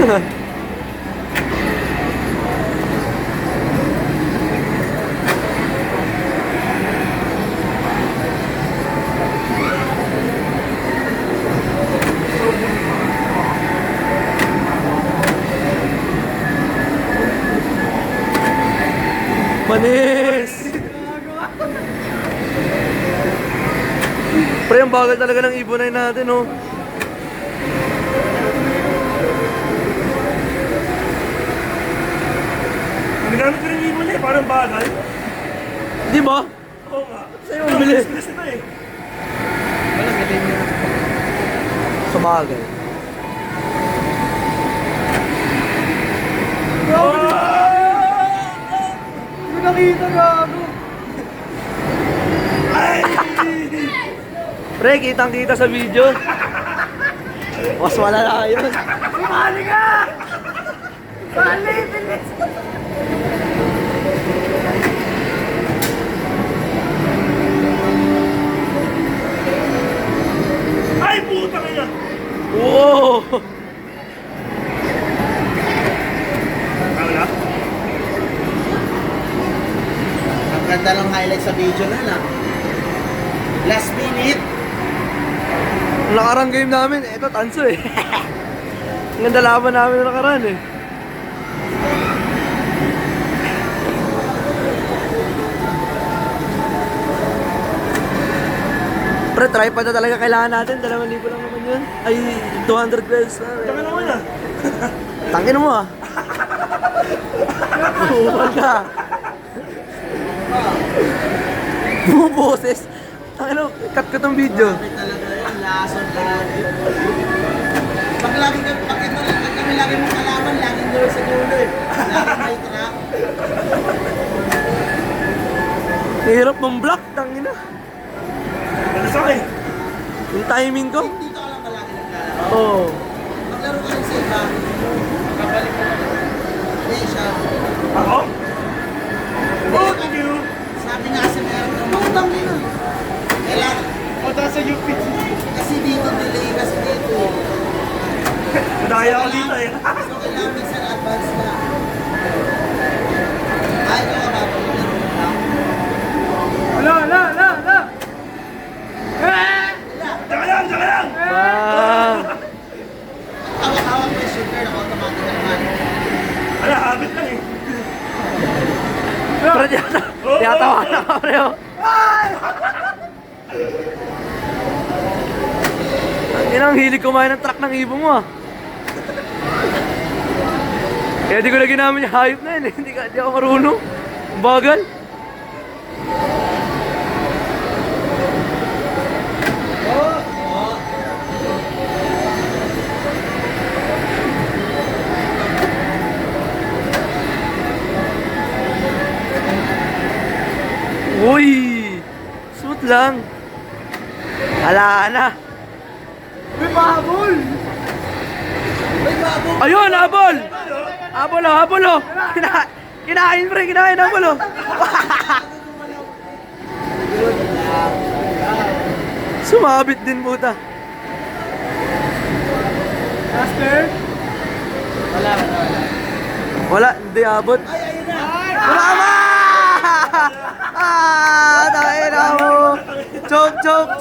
Manis! Pre, ang bagal talaga ng ibonay natin, oh. Ginamit ko rin yung ibon eh, parang bagal. Di ba? Oo nga. Sa'yo ang bilis. Bilis na eh. Walang galing niya. Sa bagay. Hindi nakita gago. Pre, kitang-kita sa video. Mas malala yun. Sumali ka! Sali, bilis! Ay, puta ka na! Wow! Wala? Ang ganda ng highlight sa video na lang. Last minute. Ang nakarang game namin, eto tanso eh. Ang ganda laban namin na nakaraan eh. Pre, tripod na talaga kailangan natin. 2,000 lang naman yun. Ay, 200 pesos na. Taka naman ah. Tangin mo ah. Buwan ka. Bumoses. Tangin mo, cut ko tong video. Grabe talaga yun. Lason lagi. Pag lagi kami lagi mong kalaban, laging door sa dulo eh. Laging may track. Hirap mong block, tangin na. Ano sa akin? Yung timing ko. Dito ka lang palagi naglalaro. Oo. Maglaro ka rin sa iba. Makabalik mo na. Hindi siya. Ako? Oh, thank you! Sabi nga kasi meron ng mautang nila. Kailangan. Punta sa UP. Kasi dito delay kasi dito. Nadaya ako dito eh. So kailangan minsan advance na. Ay, ito ka ba? Ala! Tsaka lang, tsaka lang! Ah! Hawak-hawak mo yung shooter na automatic naman. Ala, habit lang eh. Pero tiyatawa na ka, preo. Ang inang hilig kumain ng truck ng ibon mo ah. Kaya di ko na ginamit yung hayop na yun eh. Hindi ako marunong. Bagal. Uy! Smooth lang. Ala na. May pahabol! May pahabol! Ayun, habol! Habol oh! Kinain pre, kinain habol oh! Sumabit din puta. Master? Wala, hindi abot. Ay, ayun na! Tama! Ah, tayo na mo. Choke. Choke.